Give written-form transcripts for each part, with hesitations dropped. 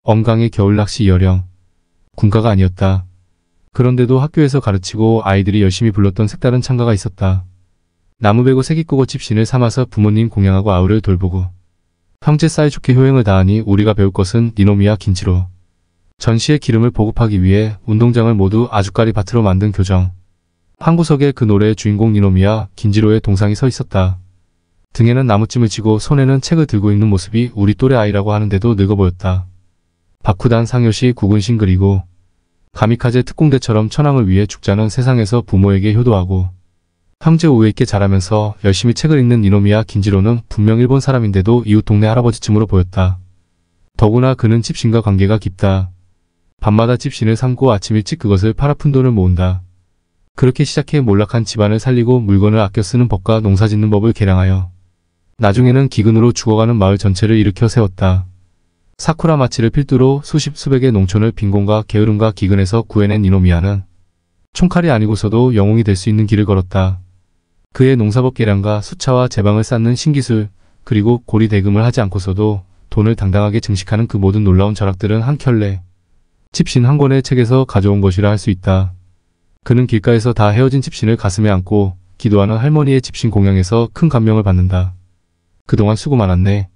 엄강의 겨울낚시 여령. 군가가 아니었다. 그런데도 학교에서 가르치고 아이들이 열심히 불렀던 색다른 창가가 있었다. 나무 베고 새깃국어 집신을 삼아서 부모님 공양하고 아우를 돌보고 형제 사이좋게 효행을 다하니 우리가 배울 것은 니노미야 긴지로. 전시의 기름을 보급하기 위해 운동장을 모두 아주까리 밭으로 만든 교정. 한 구석에 그 노래의 주인공 니노미야 긴지로의 동상이 서 있었다. 등에는 나무찜을 쥐고 손에는 책을 들고 있는 모습이 우리 또래 아이라고 하는데도 늙어 보였다. 바쿠단 상요시 구군신 그리고 가미카제 특공대처럼 천황을 위해 죽자는 세상에서 부모에게 효도하고 형제 우애 있게 자라면서 열심히 책을 읽는 니노미야 긴지로는 분명 일본 사람인데도 이웃 동네 할아버지쯤으로 보였다. 더구나 그는 집신과 관계가 깊다. 밤마다 집신을 삼고 아침 일찍 그것을 팔아 푼 돈을 모은다. 그렇게 시작해 몰락한 집안을 살리고 물건을 아껴 쓰는 법과 농사짓는 법을 개량하여 나중에는 기근으로 죽어가는 마을 전체를 일으켜 세웠다. 사쿠라 마치를 필두로 수십 수백의 농촌을 빈곤과 게으름과 기근에서 구해낸 니노미야는 총칼이 아니고서도 영웅이 될 수 있는 길을 걸었다. 그의 농사법 개량과 수차와 제방을 쌓는 신기술, 그리고 고리 대금을 하지 않고서도 돈을 당당하게 증식하는 그 모든 놀라운 철학들은 한 켤레, 집신 한 권의 책에서 가져온 것이라 할 수 있다. 그는 길가에서 다 헤어진 집신을 가슴에 안고 기도하는 할머니의 집신 공양에서 큰 감명을 받는다. 그동안 수고 많았네.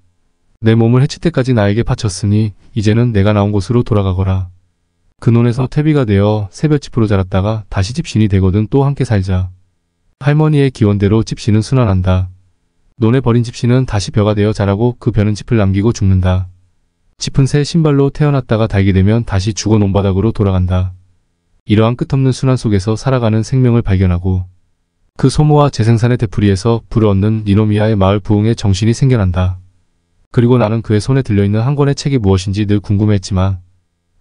내 몸을 해칠 때까지 나에게 바쳤으니 이제는 내가 나온 곳으로 돌아가거라. 근원에서 퇴비가 되어 새별집으로 자랐다가 다시 집신이 되거든 또 함께 살자. 할머니의 기원대로 집신은 순환한다. 논에 버린 집신은 다시 벼가 되어 자라고 그 벼는 짚을 남기고 죽는다. 짚은 새 신발로 태어났다가 달게 되면 다시 죽어 논바닥으로 돌아간다. 이러한 끝없는 순환 속에서 살아가는 생명을 발견하고 그 소모와 재생산의 되풀이에서 불을 얻는 니노미야의 마을 부흥의 정신이 생겨난다. 그리고 나는 그의 손에 들려있는 한 권의 책이 무엇인지 늘 궁금해했지만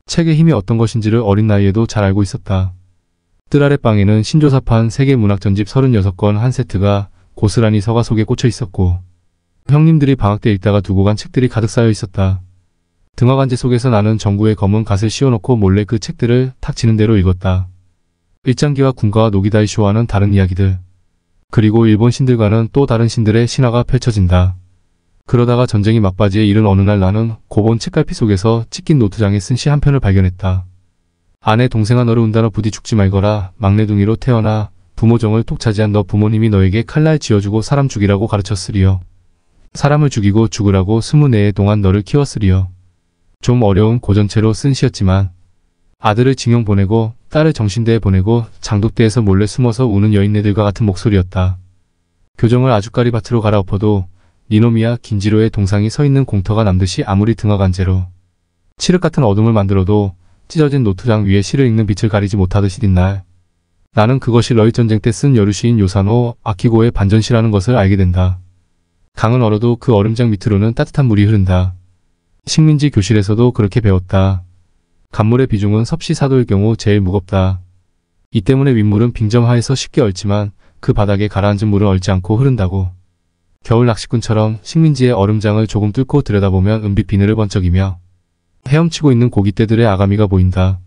책의 힘이 어떤 것인지를 어린 나이에도 잘 알고 있었다. 뜰 아랫방에는 신조사판 세계문학전집 36권 한 세트가 고스란히 서가 속에 꽂혀 있었고 형님들이 방학 때 읽다가 두고 간 책들이 가득 쌓여 있었다. 등화간지 속에서 나는 정구의 검은 갓을 씌워놓고 몰래 그 책들을 탁 치는 대로 읽었다. 일장기와 군가와 노기다이쇼와는 다른 이야기들, 그리고 일본 신들과는 또 다른 신들의 신화가 펼쳐진다. 그러다가 전쟁이 막바지에 이른 어느 날 나는 고본 책갈피 속에서 찢긴 노트장에 쓴 시 한 편을 발견했다. 아내 동생아 너를 운다너 부디 죽지 말거라. 막내둥이로 태어나 부모 정을 톡 차지한 너 부모님이 너에게 칼날 쥐어주고 사람 죽이라고 가르쳤으리여. 사람을 죽이고 죽으라고 24해 동안 너를 키웠으리여. 좀 어려운 고전체로 쓴 시였지만 아들을 징용 보내고 딸을 정신대에 보내고 장독대에서 몰래 숨어서 우는 여인네들과 같은 목소리였다. 교정을 아주까리 밭으로 갈아엎어도 니노미야 긴지로의 동상이 서 있는 공터가 남듯이 아무리 등화간제로 칠흑 같은 어둠을 만들어도 찢어진 노트장 위에 시를 읽는 빛을 가리지 못하듯이 뒷날 나는 그것이 러일전쟁 때 쓴 여류시인 요사노 아키고의 반전시라는 것을 알게 된다. 강은 얼어도 그 얼음장 밑으로는 따뜻한 물이 흐른다. 식민지 교실에서도 그렇게 배웠다. 간물의 비중은 섭씨 4도일 경우 제일 무겁다. 이 때문에 윗물은 빙점 하에서 쉽게 얼지만 그 바닥에 가라앉은 물은 얼지 않고 흐른다고. 겨울 낚시꾼처럼 식민지의 얼음장을 조금 뚫고 들여다보면 은빛 비늘을 번쩍이며 헤엄치고 있는 고깃대들의 아가미가 보인다.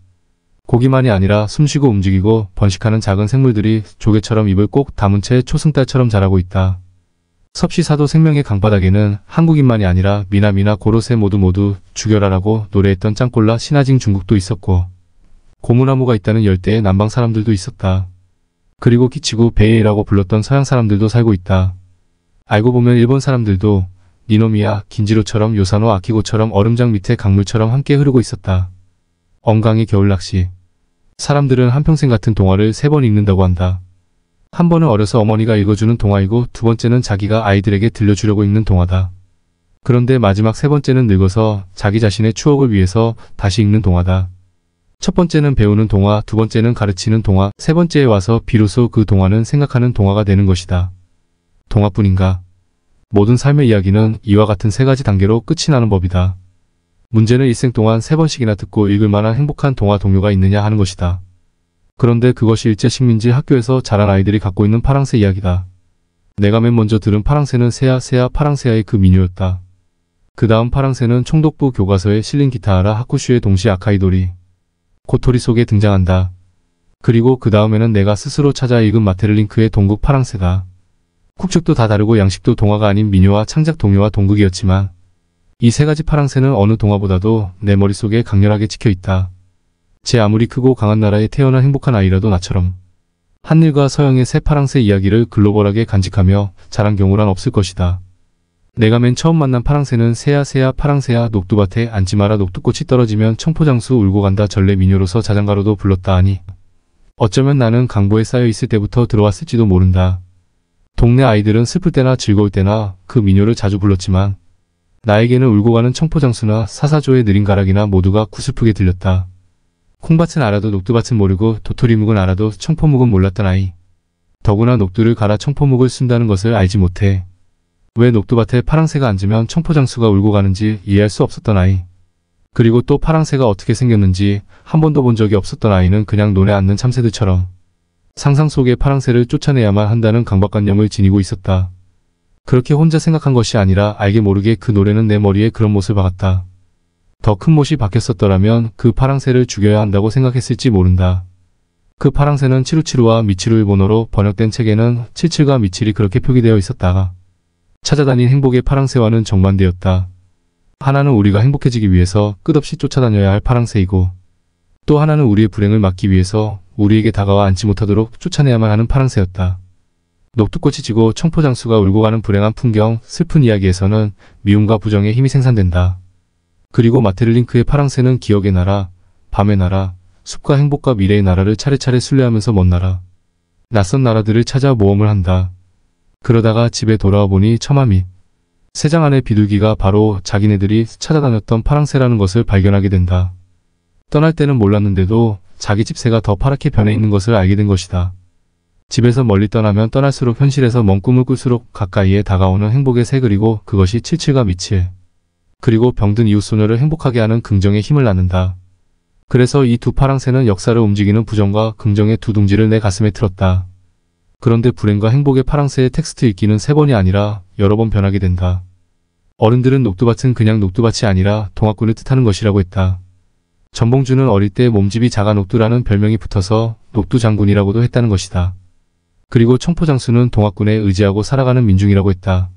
고기만이 아니라 숨쉬고 움직이고 번식하는 작은 생물들이 조개처럼 입을 꼭 다문 채 초승달처럼 자라고 있다. 섭씨 4도 생명의 강바닥에는 한국인만이 아니라 미나미나 고로세 모두 죽여라라고 노래했던 짱꼴라 신하징 중국도 있었고 고무나무가 있다는 열대의 남방 사람들도 있었다. 그리고 기치구 베이라고 불렀던 서양 사람들도 살고 있다. 알고 보면 일본 사람들도 니노미야 긴지로처럼 요사노 아키고처럼 얼음장 밑에 강물처럼 함께 흐르고 있었다. 엄강의 겨울낚시. 사람들은 한평생 같은 동화를 3번 읽는다고 한다. 한 번은 어려서 어머니가 읽어주는 동화이고 두 번째는 자기가 아이들에게 들려주려고 읽는 동화다. 그런데 마지막 3번째는 늙어서 자기 자신의 추억을 위해서 다시 읽는 동화다. 첫 번째는 배우는 동화, 두 번째는 가르치는 동화, 세 번째에 와서 비로소 그 동화는 생각하는 동화가 되는 것이다. 동화뿐인가? 모든 삶의 이야기는 이와 같은 3가지 단계로 끝이 나는 법이다. 문제는 일생 동안 3번씩이나 듣고 읽을 만한 행복한 동화 동료가 있느냐 하는 것이다. 그런데 그것이 일제 식민지 학교에서 자란 아이들이 갖고 있는 파랑새 이야기다. 내가 맨 먼저 들은 파랑새는 새야 파랑새야의 그 민요였다. 그 다음 파랑새는 총독부 교과서에 실린 기타하라 하쿠슈의 동시 아카이도리 고토리 속에 등장한다. 그리고 그 다음에는 내가 스스로 찾아 읽은 마테르링크의 동국 파랑새다. 국적도 다 다르고 양식도 동화가 아닌 민요와 창작 동요와 동극이었지만 이 세 가지 파랑새는 어느 동화보다도 내 머릿속에 강렬하게 찍혀있다. 제 아무리 크고 강한 나라에 태어난 행복한 아이라도 나처럼 한일과 서양의 새 파랑새 이야기를 글로벌하게 간직하며 자란 경우란 없을 것이다. 내가 맨 처음 만난 파랑새는 새야 새야 파랑새야 녹두밭에 앉지 마라 녹두꽃이 떨어지면 청포장수 울고 간다 전래 미녀로서 자장가로도 불렀다 하니 어쩌면 나는 강보에 쌓여 있을 때부터 들어왔을지도 모른다. 동네 아이들은 슬플 때나 즐거울 때나 그 민요를 자주 불렀지만 나에게는 울고 가는 청포장수나 사사조의 느린 가락이나 모두가 구슬프게 들렸다. 콩밭은 알아도 녹두밭은 모르고 도토리묵은 알아도 청포묵은 몰랐던 아이. 더구나 녹두를 갈아 청포묵을 쓴다는 것을 알지 못해 왜 녹두밭에 파랑새가 앉으면 청포장수가 울고 가는지 이해할 수 없었던 아이. 그리고 또 파랑새가 어떻게 생겼는지 한 번도 본 적이 없었던 아이는 그냥 논에 앉는 참새들처럼 상상 속의 파랑새를 쫓아내야만 한다는 강박관념을 지니고 있었다. 그렇게 혼자 생각한 것이 아니라 알게 모르게 그 노래는 내 머리에 그런 못을 박았다. 더 큰 못이 박혔었더라면 그 파랑새를 죽여야 한다고 생각했을지 모른다. 그 파랑새는 치루치루와 미치루 일본어로 번역된 책에는 칠칠과 미칠이 그렇게 표기되어 있었다가 찾아다닌 행복의 파랑새와는 정반대였다. 하나는 우리가 행복해지기 위해서 끝없이 쫓아다녀야 할 파랑새이고 또 하나는 우리의 불행을 막기 위해서 우리에게 다가와 앉지 못하도록 쫓아내야만 하는 파랑새였다. 녹두꽃이 지고 청포장수가 울고 가는 불행한 풍경, 슬픈 이야기에서는 미움과 부정의 힘이 생산된다. 그리고 마테를링크의 파랑새는 기억의 나라, 밤의 나라, 숲과 행복과 미래의 나라를 차례차례 순례하면서 먼 나라, 낯선 나라들을 찾아 모험을 한다. 그러다가 집에 돌아와 보니 처마 및 새장 안의 비둘기가 바로 자기네들이 찾아다녔던 파랑새라는 것을 발견하게 된다. 떠날 때는 몰랐는데도 자기 집 새가 더 파랗게 변해 있는 것을 알게 된 것이다. 집에서 멀리 떠나면 떠날수록 현실에서 먼 꿈을 꿀수록 가까이에 다가오는 행복의 새 그리고 그것이 칠칠과 미칠. 그리고 병든 이웃소녀를 행복하게 하는 긍정의 힘을 낳는다. 그래서 이 두 파랑새는 역사를 움직이는 부정과 긍정의 두 둥지를 내 가슴에 틀었다. 그런데 불행과 행복의 파랑새의 텍스트 읽기는 3번이 아니라 여러 번 변하게 된다. 어른들은 녹두밭은 그냥 녹두밭이 아니라 동화꾼을 뜻하는 것이라고 했다. 전봉주는 어릴 때 몸집이 작아 녹두라는 별명이 붙어서 녹두장군이라고도 했다는 것이다. 그리고 청포장수는 동화꾼에 의지하고 살아가는 민중이라고 했다.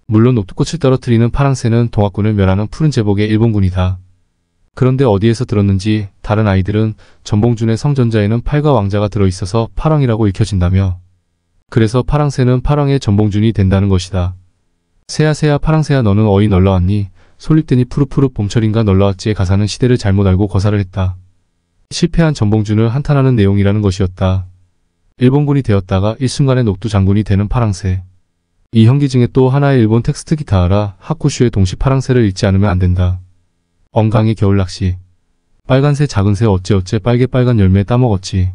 물론 녹두꽃을 떨어뜨리는 파랑새는 동화꾼을 멸하는 푸른 제복의 일본군이다. 그런데 어디에서 들었는지 다른 아이들은 전봉준의 성전자에는 팔과 왕자가 들어있어서 파랑이라고 읽혀진다며 그래서 파랑새는 파랑의 전봉준이 된다는 것이다. 새야 새야 파랑새야 너는 어이 널러왔니? 솔잎대니 푸릇푸릇 봄철인가 널러왔지의 가사는 시대를 잘못 알고 거사를 했다. 실패한 전봉준을 한탄하는 내용이라는 것이었다. 일본군이 되었다가 일순간에 녹두 장군이 되는 파랑새. 이 현기 중에 또 하나의 일본 텍스트 기타하라 하쿠슈의 동시 파랑새를 읽지 않으면 안 된다. 엉강의 겨울낚시. 빨간새 작은새 어째어째 빨개 빨간 열매 따먹었지.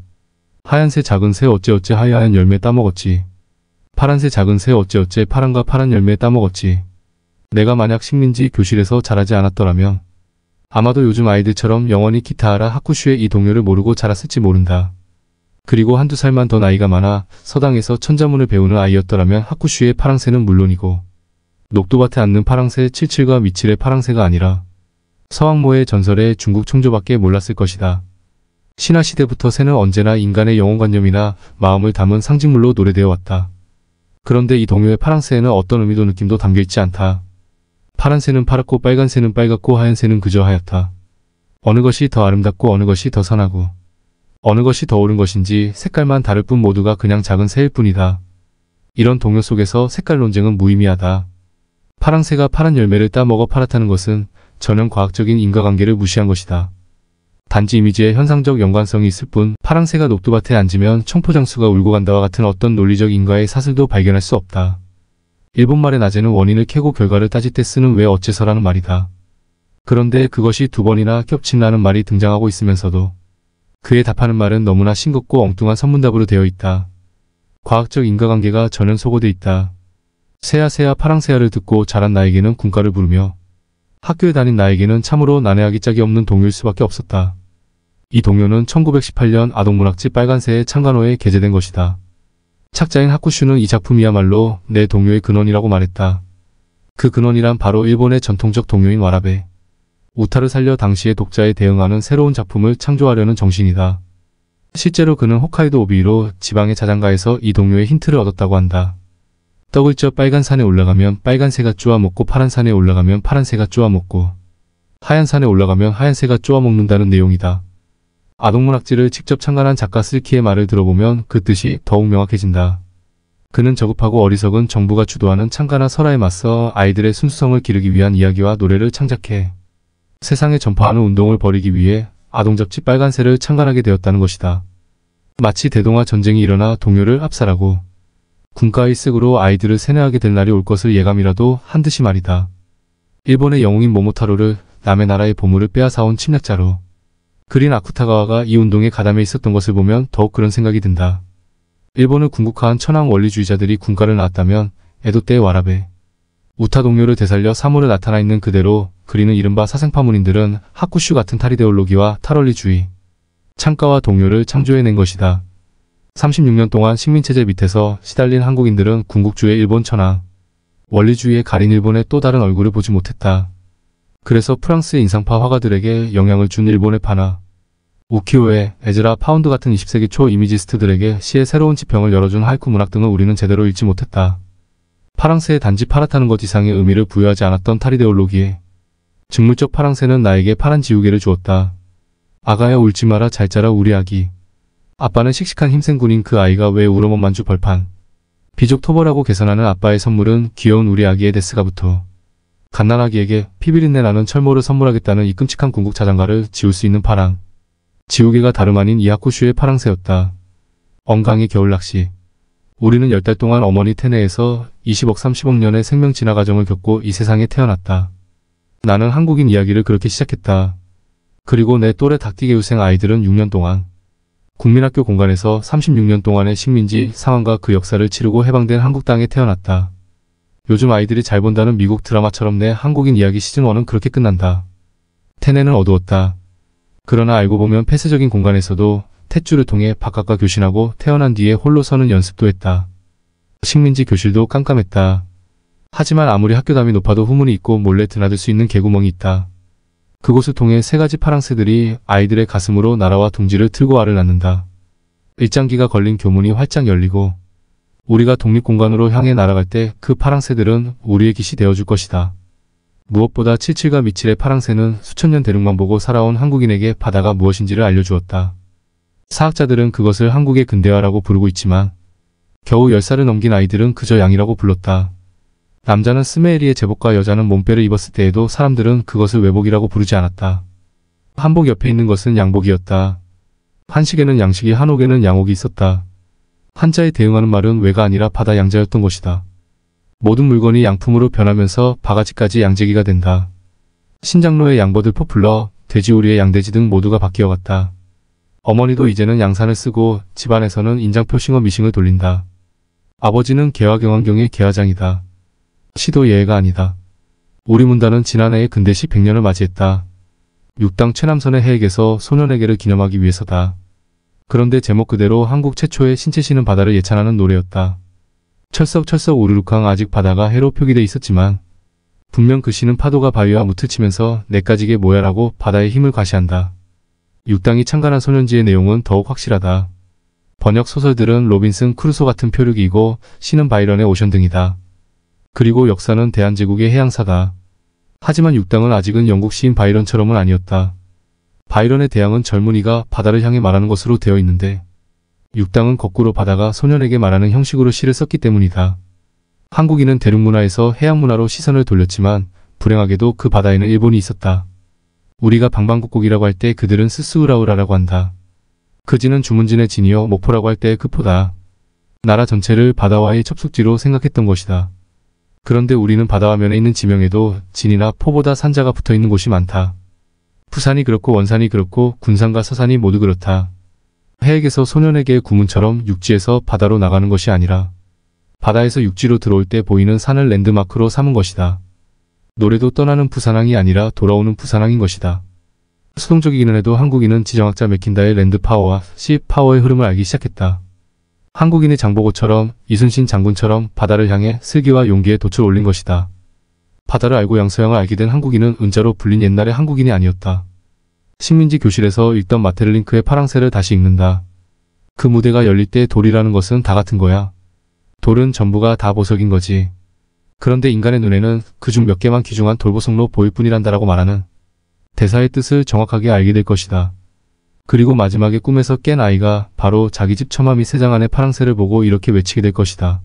하얀새 작은새 어째어째 하얀 열매 따먹었지. 파란새 작은새 어째어째 파란과 파란 열매 따먹었지. 내가 만약 식민지 교실에서 자라지 않았더라면 아마도 요즘 아이들처럼 영원히 기타하라 하쿠슈의 이 동요를 모르고 자랐을지 모른다. 그리고 한두 살만 더 나이가 많아 서당에서 천자문을 배우는 아이였더라면 하쿠슈의 파랑새는 물론이고 녹두밭에 앉는 파랑새 칠칠과 미칠의 파랑새가 아니라 서왕모의 전설의 중국 총조밖에 몰랐을 것이다. 신화시대부터 새는 언제나 인간의 영혼관념이나 마음을 담은 상징물로 노래되어 왔다. 그런데 이 동요의 파랑새에는 어떤 의미도 느낌도 담겨있지 않다. 파란새는 파랗고 빨간새는 빨갛고 하얀새는 그저 하얗다. 어느 것이 더 아름답고 어느 것이 더 선하고 어느 것이 더 옳은 것인지 색깔만 다를 뿐 모두가 그냥 작은 새일 뿐이다. 이런 동요 속에서 색깔 논쟁은 무의미하다. 파랑새가 파란 열매를 따먹어 파랗다는 것은 전혀 과학적인 인과관계를 무시한 것이다. 단지 이미지에 현상적 연관성이 있을 뿐 파랑새가 녹두밭에 앉으면 청포장수가 울고 간다와 같은 어떤 논리적 인과의 사슬도 발견할 수 없다. 일본말의 낮에는 원인을 캐고 결과를 따질 때 쓰는 왜 어째서라는 말이다. 그런데 그것이 두 번이나 겹친다는 말이 등장하고 있으면서도 그에 답하는 말은 너무나 싱겁고 엉뚱한 선문답으로 되어 있다. 과학적 인과관계가 전혀 소거돼 있다. 새야 새야 파랑새야를 듣고 자란 나에게는 군가를 부르며 학교에 다닌 나에게는 참으로 난해하기 짝이 없는 동요일 수밖에 없었다. 이 동요는 1918년 아동문학지 빨간새의 창간호에 게재된 것이다. 착자인 하쿠슈는 이 작품이야말로 내 동요의 근원이라고 말했다. 그 근원이란 바로 일본의 전통적 동요인 와라베. 우타를 살려 당시의 독자에 대응하는 새로운 작품을 창조하려는 정신이다. 실제로 그는 홋카이도 오비로 지방의 자장가에서 이 동요의 힌트를 얻었다고 한다. 떡을 쪄 빨간 산에 올라가면 빨간 새가 쪼아 먹고 파란 산에 올라가면 파란 새가 쪼아 먹고 하얀 산에 올라가면 하얀 새가 쪼아 먹는다는 내용이다. 아동문학지를 직접 창간한 작가 슬키의 말을 들어보면 그 뜻이 더욱 명확해진다. 그는 저급하고 어리석은 정부가 주도하는 창간화 설화에 맞서 아이들의 순수성을 기르기 위한 이야기와 노래를 창작해 세상에 전파하는 운동을 벌이기 위해 아동잡지 빨간새를 창간하게 되었다는 것이다. 마치 대동아 전쟁이 일어나 동요를 압살하고 군가의 색으로 아이들을 세뇌하게 될 날이 올 것을 예감이라도 한 듯이 말이다. 일본의 영웅인 모모타로를 남의 나라의 보물을 빼앗아온 침략자로 그린 아쿠타가와가 이 운동에 가담해 있었던 것을 보면 더욱 그런 생각이 든다. 일본을 군국화한 천황 원리주의자들이 군가를 낳았다면 에도 때의 와라베, 우타 동료를 되살려 사물을 나타나 있는 그대로 그리는 이른바 사생파문인들은 하쿠슈 같은 탈이데올로기와 탈원리주의, 창가와 동요를 창조해낸 것이다. 36년 동안 식민체제 밑에서 시달린 한국인들은 군국주의 일본 천황, 원리주의에 가린 일본의 또 다른 얼굴을 보지 못했다. 그래서 프랑스의 인상파 화가들에게 영향을 준 일본의 파나, 우키오에 에즈라 파운드 같은 20세기 초 이미지스트들에게 시의 새로운 지평을 열어준 하이쿠 문학 등을 우리는 제대로 읽지 못했다. 파랑새에 단지 파랗다는 것 이상의 의미를 부여하지 않았던 탈이데올로기에 직물적 파랑새는 나에게 파란 지우개를 주었다. 아가야 울지 마라 잘 자라 우리 아기. 아빠는 씩씩한 힘센 군인 그 아이가 왜 울어먼 만주 벌판. 비족 토벌하고 개선하는 아빠의 선물은 귀여운 우리 아기의 데스가부터. 갓난아기에게 피비린내 나는 철모를 선물하겠다는 이 끔찍한 궁극 자장가를 지울 수 있는 파랑. 지우개가 다름 아닌 이하쿠슈의 파랑새였다. 엉강의 겨울낚시. 우리는 10달 동안 어머니 태내에서 20억 30억 년의 생명 진화 과정을 겪고 이 세상에 태어났다. 나는 한국인 이야기를 그렇게 시작했다. 그리고 내 또래 닭띠개우생 아이들은 6년 동안 국민학교 공간에서 36년 동안의 식민지 상황과 그 역사를 치르고 해방된 한국 땅에 태어났다. 요즘 아이들이 잘 본다는 미국 드라마처럼 내 한국인 이야기 시즌1은 그렇게 끝난다. 태내는 어두웠다. 그러나 알고 보면 폐쇄적인 공간에서도 탯줄을 통해 바깥과 교신하고 태어난 뒤에 홀로 서는 연습도 했다. 식민지 교실도 깜깜했다. 하지만 아무리 학교담이 높아도 후문이 있고 몰래 드나들 수 있는 개구멍이 있다. 그곳을 통해 세 가지 파랑새들이 아이들의 가슴으로 날아와 둥지를 틀고 알을 낳는다. 일장기가 걸린 교문이 활짝 열리고 우리가 독립공간으로 향해 날아갈 때 그 파랑새들은 우리의 깃이 되어줄 것이다. 무엇보다 77과 미칠의 파랑새는 수천 년 대륙만 보고 살아온 한국인에게 바다가 무엇인지를 알려주었다. 사학자들은 그것을 한국의 근대화라고 부르고 있지만 겨우 10살을 넘긴 아이들은 그저 양이라고 불렀다. 남자는 스메에리의 제복과 여자는 몸빼를 입었을 때에도 사람들은 그것을 외복이라고 부르지 않았다. 한복 옆에 있는 것은 양복이었다. 한식에는 양식이 한옥에는 양옥이 있었다. 한자에 대응하는 말은 외가 아니라 바다 양자였던 것이다. 모든 물건이 양품으로 변하면서 바가지까지 양재기가 된다. 신장로의 양버들 포플러, 돼지우리의 양돼지 등 모두가 바뀌어갔다. 어머니도 이제는 양산을 쓰고 집안에서는 인장표 싱어 미싱을 돌린다. 아버지는 개화경환경의 개화장이다. 시도 예외가 아니다. 우리 문단은 지난해에 근대시 100년을 맞이했다. 육당 최남선의 해액에서 소년에게를 기념하기 위해서다. 그런데 제목 그대로 한국 최초의 신체시는 바다를 예찬하는 노래였다. 철썩철썩 우르륵항 아직 바다가 해로 표기돼 있었지만 분명 그 시는 파도가 바위와 무틀 치면서 내까지게 모야라고 바다의 힘을 과시한다. 육당이 창간한 소년지의 내용은 더욱 확실하다. 번역 소설들은 로빈슨 크루소 같은 표류기이고 시는 바이런의 오션 등이다. 그리고 역사는 대한제국의 해양사다. 하지만 육당은 아직은 영국 시인 바이런처럼은 아니었다. 바이런의 대항은 젊은이가 바다를 향해 말하는 것으로 되어 있는데 육당은 거꾸로 바다가 소년에게 말하는 형식으로 시를 썼기 때문이다. 한국인은 대륙문화에서 해양문화로 시선을 돌렸지만 불행하게도 그 바다에는 일본이 있었다. 우리가 방방곡곡이라고 할 때 그들은 스스우라우라라고 한다. 그 진은 주문진의 진이요 목포라고 할 때 그 포다. 나라 전체를 바다와의 첩숙지로 생각했던 것이다. 그런데 우리는 바다와 면에 있는 지명에도 진이나 포보다 산자가 붙어있는 곳이 많다. 부산이 그렇고 원산이 그렇고 군산과 서산이 모두 그렇다. 해액에서 소년에게 구문처럼 육지에서 바다로 나가는 것이 아니라 바다에서 육지로 들어올 때 보이는 산을 랜드마크로 삼은 것이다. 노래도 떠나는 부산항이 아니라 돌아오는 부산항인 것이다. 수동적이기는 해도 한국인은 지정학자 맥킨다의 랜드파워와 시파워의 흐름을 알기 시작했다. 한국인의 장보고처럼 이순신 장군처럼 바다를 향해 슬기와 용기에 돛을 올린 것이다. 바다를 알고 양서양을 알게 된 한국인은 은자로 불린 옛날의 한국인이 아니었다. 식민지 교실에서 읽던 마테르링크의 파랑새를 다시 읽는다. 그 무대가 열릴 때 돌이라는 것은 다 같은 거야. 돌은 전부가 다 보석인 거지. 그런데 인간의 눈에는 그중 몇 개만 귀중한 돌보석로 보일 뿐이란다라고 말하는 대사의 뜻을 정확하게 알게 될 것이다. 그리고 마지막에 꿈에서 깬 아이가 바로 자기 집 처마미 3장 안의 파랑새를 보고 이렇게 외치게 될 것이다.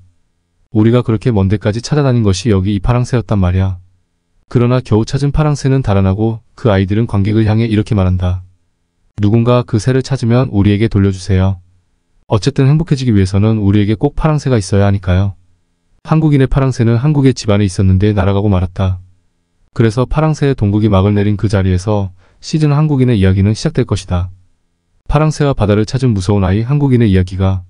우리가 그렇게 먼 데까지 찾아다닌 것이 여기 이 파랑새였단 말이야. 그러나 겨우 찾은 파랑새는 달아나고 그 아이들은 관객을 향해 이렇게 말한다. 누군가 그 새를 찾으면 우리에게 돌려주세요. 어쨌든 행복해지기 위해서는 우리에게 꼭 파랑새가 있어야 하니까요. 한국인의 파랑새는 한국의 집안에 있었는데 날아가고 말았다. 그래서 파랑새의 동국이 막을 내린 그 자리에서 시즌 한국인의 이야기는 시작될 것이다. 파랑새와 바다를 찾은 무서운 아이 한국인의 이야기가